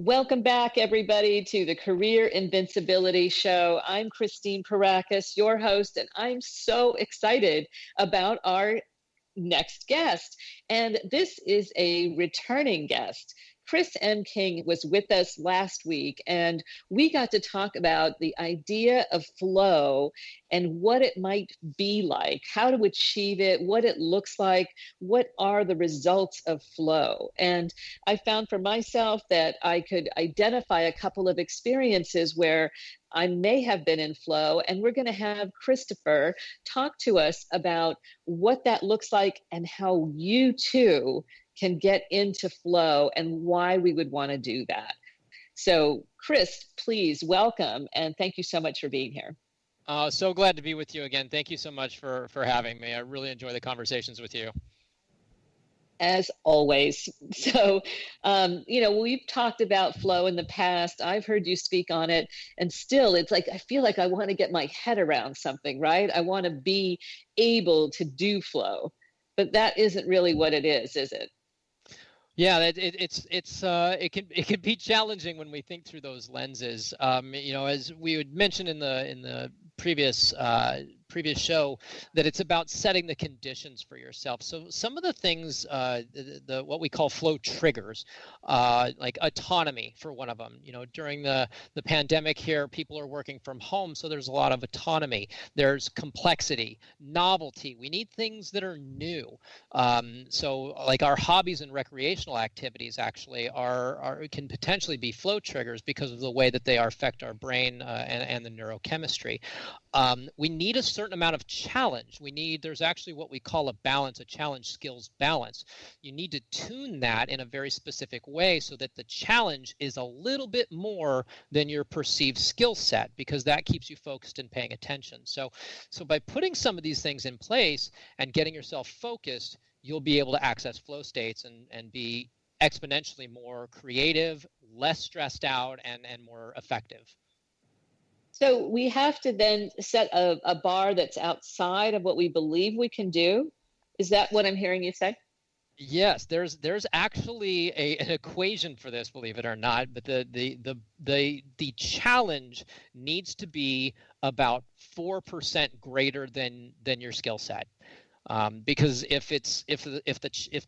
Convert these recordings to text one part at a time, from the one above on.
Welcome back, everybody, to the Career Invincibility Show. I'm Christine Parakis, your host, and I'm so excited about our next guest. And this is a returning guest. Chris M. King was with us last week, and we got to talk about the idea of flow and what it might be like, how to achieve it, what it looks like, what are the results of flow. And I found for myself that I could identify a couple of experiences where I may have been in flow, and we're going to have Christopher talk to us about what that looks like and how you too can get into flow and why we would want to do that. So, Chris, please welcome, and thank you so much for being here. So glad to be with you again. Thank you so much for having me. I really enjoy the conversations with you. As always. So, we've talked about flow in the past. I've heard you speak on it. And still, it's like, I feel like I want to get my head around something, right? I want to be able to do flow. But that isn't really what it is it? Yeah, it can be challenging when we think through those lenses. As we would mention in the previous show, that it's about setting the conditions for yourself. So some of the things, what we call flow triggers, like autonomy for one of them. During the pandemic here, people are working from home, so there's a lot of autonomy. There's complexity, novelty. We need things that are new. So like our hobbies and recreational activities actually can potentially be flow triggers because of the way that they affect our brain and the neurochemistry. We need a certain amount of challenge. There's actually what we call a balance, a challenge skills balance. You need to tune that in a very specific way so that the challenge is a little bit more than your perceived skill set, because that keeps you focused and paying attention. So by putting some of these things in place and getting yourself focused, you'll be able to access flow states and be exponentially more creative, less stressed out, and more effective. So we have to then set a bar that's outside of what we believe we can do. Is that what I'm hearing you say? Yes, there's actually an equation for this, believe it or not. But the challenge needs to be about 4% greater than your skill set. Because if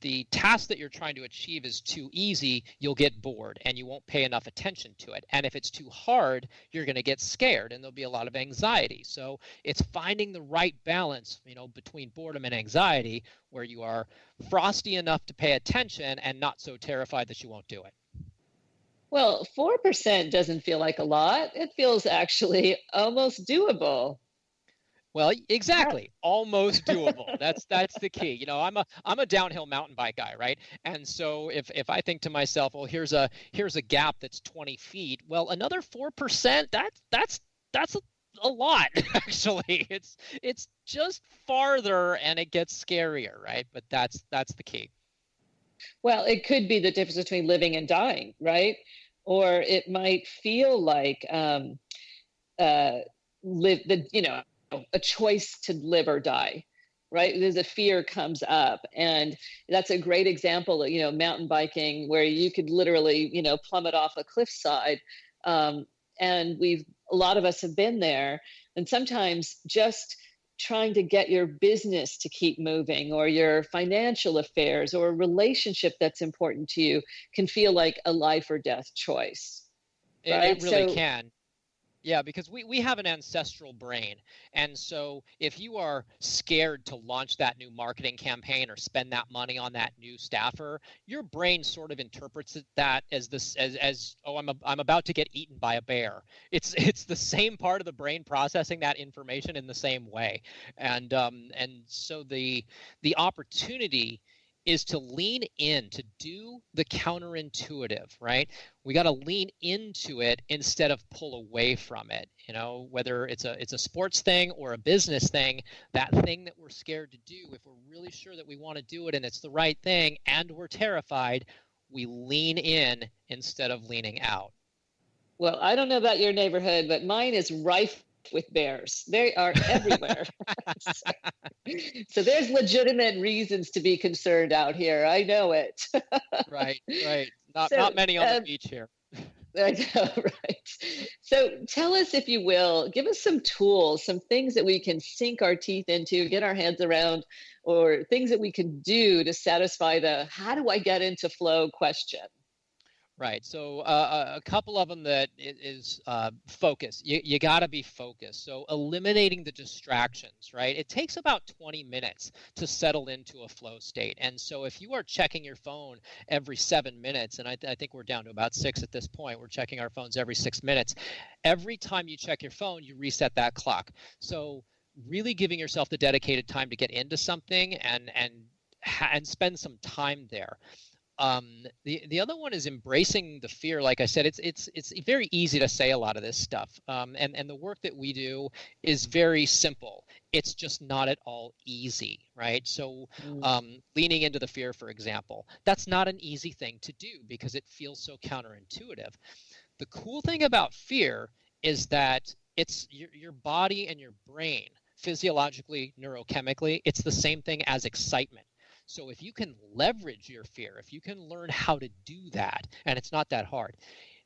the task that you're trying to achieve is too easy, you'll get bored and you won't pay enough attention to it. And if it's too hard, you're going to get scared and there'll be a lot of anxiety. So it's finding the right balance, between boredom and anxiety, where you are frosty enough to pay attention and not so terrified that you won't do it. Well, 4% doesn't feel like a lot. It feels actually almost doable. Well, exactly. Almost doable. That's the key. I'm a downhill mountain bike guy, right? And so if I think to myself, well, here's a gap that's 20 feet. Well, another 4%, that's a lot, actually. It's just farther and it gets scarier, right? But that's the key. Well, it could be the difference between living and dying, right? Or it might feel like a choice to live or die, right? There's a fear comes up, and that's a great example of, mountain biking, where you could literally, plummet off a cliffside. And a lot of us have been there, and sometimes just trying to get your business to keep moving, or your financial affairs, or a relationship that's important to you can feel like a life or death choice. Right? It really can. Yeah, because we have an ancestral brain. And so if you are scared to launch that new marketing campaign or spend that money on that new staffer, your brain sort of interprets that as I'm about to get eaten by a bear. It's the same part of the brain processing that information in the same way. And so the opportunity is to lean in, to do the counterintuitive, right? We got to lean into it instead of pull away from it. Whether it's a sports thing or a business thing, that thing that we're scared to do, if we're really sure that we want to do it and it's the right thing and we're terrified, we lean in instead of leaning out. Well, I don't know about your neighborhood, but mine is rife with bears. They are everywhere. So there's legitimate reasons to be concerned out here. I know it. Right. Not many on the beach here. I know, right? So tell us, if you will, give us some tools, some things that we can sink our teeth into, get our heads around, or things that we can do to satisfy the how do I get into flow question. Right. So a couple of them that is focus. You got to be focused. So eliminating the distractions, right? It takes about 20 minutes to settle into a flow state. And so if you are checking your phone every 7 minutes, and I think we're down to about 6 at this point, we're checking our phones every 6 minutes. Every time you check your phone, you reset that clock. So really giving yourself the dedicated time to get into something and spend some time there. The other one is embracing the fear. Like I said, it's very easy to say a lot of this stuff, and the work that we do is very simple. It's just not at all easy, right? So leaning into the fear, for example, that's not an easy thing to do because it feels so counterintuitive. The cool thing about fear is that it's your body and your brain, physiologically, neurochemically, it's the same thing as excitement. So if you can leverage your fear, if you can learn how to do that, and it's not that hard,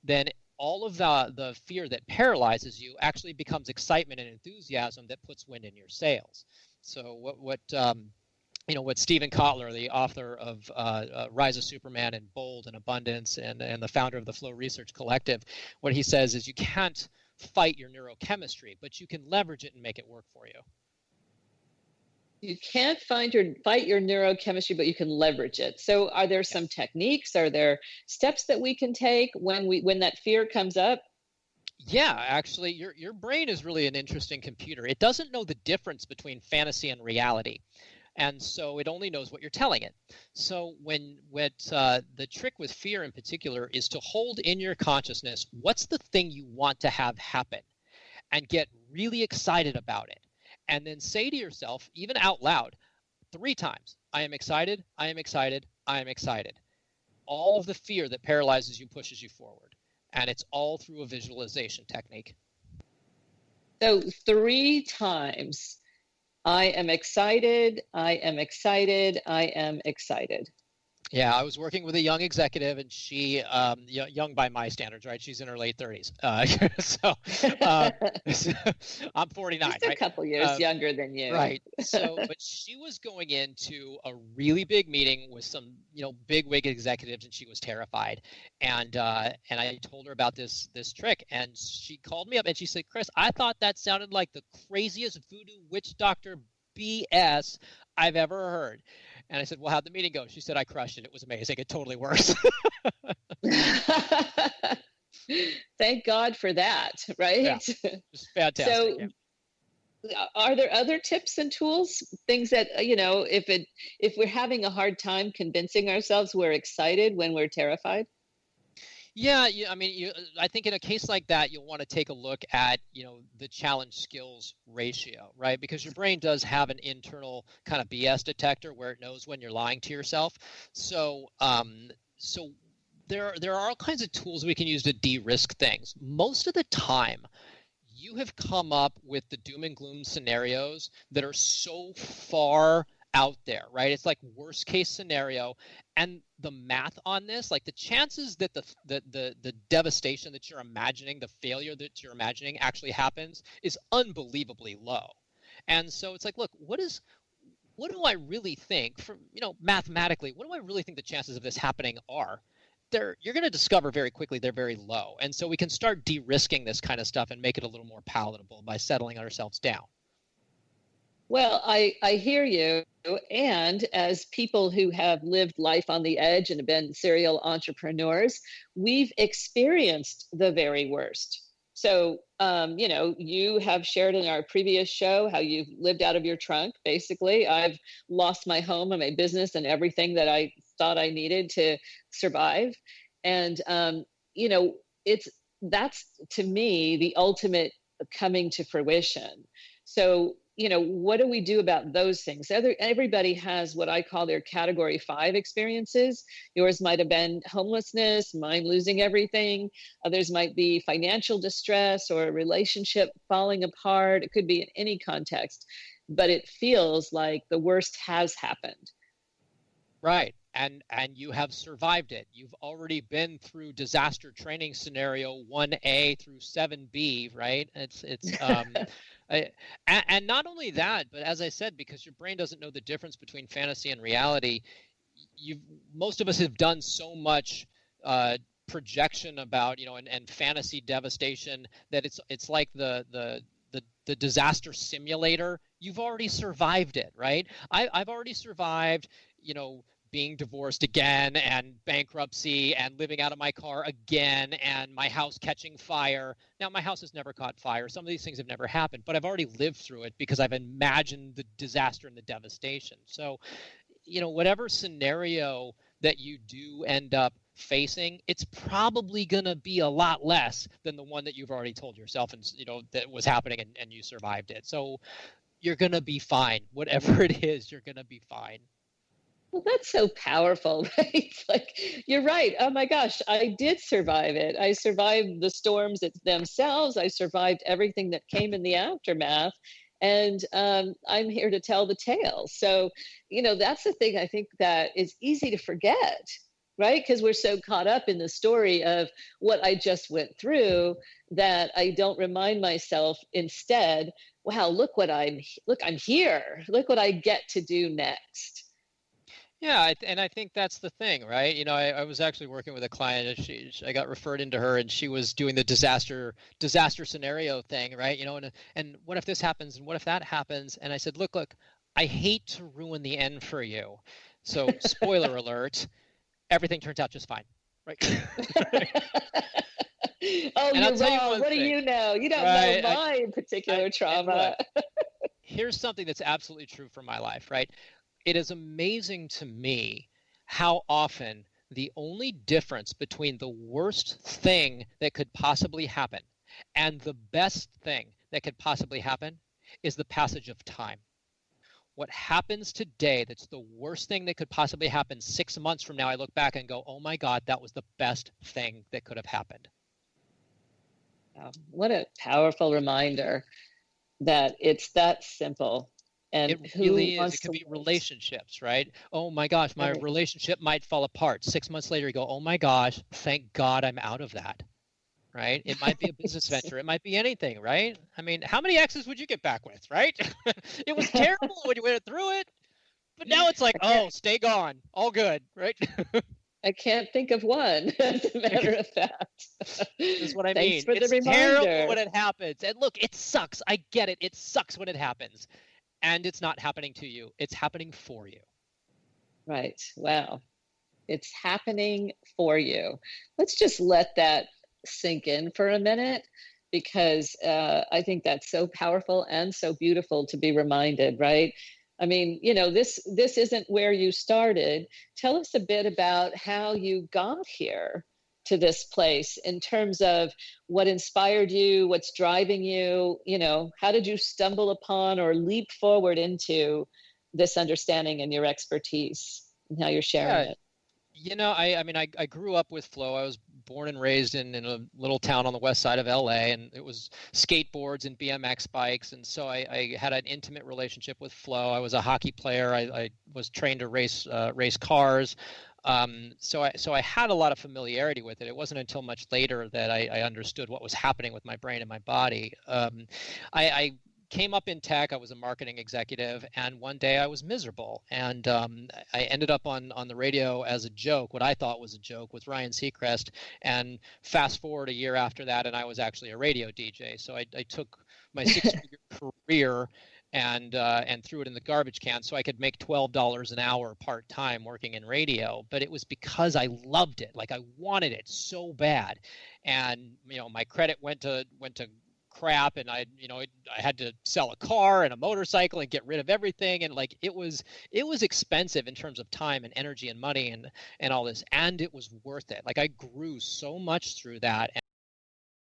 then all of the fear that paralyzes you actually becomes excitement and enthusiasm that puts wind in your sails. So what Stephen Kotler, the author of Rise of Superman and Bold and Abundance and the founder of the Flow Research Collective, what he says is you can't fight your neurochemistry, but you can leverage it and make it work for you. You can't fight your neurochemistry, but you can leverage it. So are there some techniques? Are there steps that we can take when that fear comes up? Yeah, actually, your brain is really an interesting computer. It doesn't know the difference between fantasy and reality. And so it only knows what you're telling it. So the trick with fear in particular is to hold in your consciousness what's the thing you want to have happen and get really excited about it. And then say to yourself, even out loud, 3 times, I am excited, I am excited, I am excited. All of the fear that paralyzes you pushes you forward. And it's all through a visualization technique. So 3 times, I am excited, I am excited, I am excited. Yeah, I was working with a young executive, and she, young by my standards, right? She's in her late 30s. So I'm 49. Just a couple years younger than you. Right. So, but she was going into a really big meeting with some, big wig executives, and she was terrified. And I told her about this trick, and she called me up and she said, "Chris, I thought that sounded like the craziest voodoo witch doctor BS I've ever heard." And I said, "Well, how'd the meeting go?" She said, "I crushed it. It was amazing. It totally works." Thank God for that, right? Yeah, just fantastic. So are there other tips and tools, things that, if we're having a hard time convincing ourselves we're excited when we're terrified? Yeah, I think in a case like that, you'll want to take a look at, the challenge skills ratio, right? Because your brain does have an internal kind of BS detector where it knows when you're lying to yourself. So, there are all kinds of tools we can use to de-risk things. Most of the time, you have come up with the doom and gloom scenarios that are so far out there, right? It's like worst case scenario, and the math on this, like the chances that the devastation that you're imagining, the failure that you're imagining actually happens is unbelievably low. And so it's like, look, what do I really think from, mathematically, what do I really think the chances of this happening are? You're going to discover very quickly they're very low. And so we can start de-risking this kind of stuff and make it a little more palatable by settling ourselves down. Well, I hear you. And as people who have lived life on the edge and have been serial entrepreneurs, we've experienced the very worst. So, you have shared in our previous show how you've lived out of your trunk, basically. I've lost my home and my business and everything that I thought I needed to survive. And, that's to me the ultimate coming to fruition. So, what do we do about those things? Everybody has what I call their category 5 experiences. Yours might have been homelessness, mine losing everything. Others might be financial distress or a relationship falling apart. It could be in any context, but it feels like the worst has happened. Right. and you have survived it. You've already been through disaster training scenario 1A through 7B, right? And not only that, but as I said, because your brain doesn't know the difference between fantasy and reality, most of us have done so much projection about, and fantasy devastation that it's like the disaster simulator. You've already survived it, right? I've already survived, being divorced again and bankruptcy and living out of my car again and my house catching fire. Now, my house has never caught fire. Some of these things have never happened, but I've already lived through it because I've imagined the disaster and the devastation. So, whatever scenario that you do end up facing, it's probably going to be a lot less than the one that you've already told yourself and, that was happening and you survived it. So you're going to be fine. Whatever it is, you're going to be fine. Well, that's so powerful, right? It's like, you're right. Oh my gosh, I did survive it. I survived the storms themselves. I survived everything that came in the aftermath. And I'm here to tell the tale. So, that's the thing I think that is easy to forget, right? Because we're so caught up in the story of what I just went through that I don't remind myself instead, wow, I'm here. Look what I get to do next. Yeah, and I think that's the thing, right? I was actually working with a client, and I got referred into her, and she was doing the disaster scenario thing, right? And what if this happens, and what if that happens? And I said, look, I hate to ruin the end for you. So, spoiler alert, everything turns out just fine, right? Oh, and you're wrong. What do you know? You don't know my particular trauma. Here's something that's absolutely true for my life, right? It is amazing to me how often the only difference between the worst thing that could possibly happen and the best thing that could possibly happen is the passage of time. What happens today that's the worst thing that could possibly happen 6 months from now, I look back and go, oh my God, that was the best thing that could have happened. What a powerful reminder that it's that simple. And it really is. It could be relationships, right? Oh my gosh, my relationship might fall apart. 6 months later, you go, oh my gosh, thank God I'm out of that, right? It might be a business venture. It might be anything, right? I mean, how many exes would you get back with, right? It was terrible when you went through it. But now it's like, oh, stay gone. All good, right? I can't think of one, as a matter of fact. That's what I mean. For it's the terrible when it happens. And look, it sucks. I get it. It sucks when it happens. And it's not happening to you. It's happening for you. Right. Wow. It's happening for you. Let's just let that sink in for a minute, because I think that's so powerful and so beautiful to be reminded, right? I mean, this isn't where you started. Tell us a bit about how you got here to this place in terms of what inspired you, what's driving you, how did you stumble upon or leap forward into this understanding and your expertise and how you're sharing it? I grew up with flow. I was born and raised in a little town on the west side of LA, and it was skateboards and BMX bikes. And so I had an intimate relationship with flow. I was a hockey player. I was trained to race cars. So I had a lot of familiarity with it. It wasn't until much later that I understood what was happening with my brain and my body. I came up in tech. I was a marketing executive, and one day I was miserable. And I ended up on the radio as a joke, what I thought was a joke, with Ryan Seacrest. And fast forward a year after that, and I was actually a radio DJ. So I took my 6-figure career and threw it in the garbage can so I could make $12 an hour part-time working in radio. But it was because I loved it. Like, I wanted it so bad. And, my credit went to crap, and I had to sell a car and a motorcycle and get rid of everything. And like, it was expensive in terms of time and energy and money and all this. And it was worth it. Like, I grew so much through that.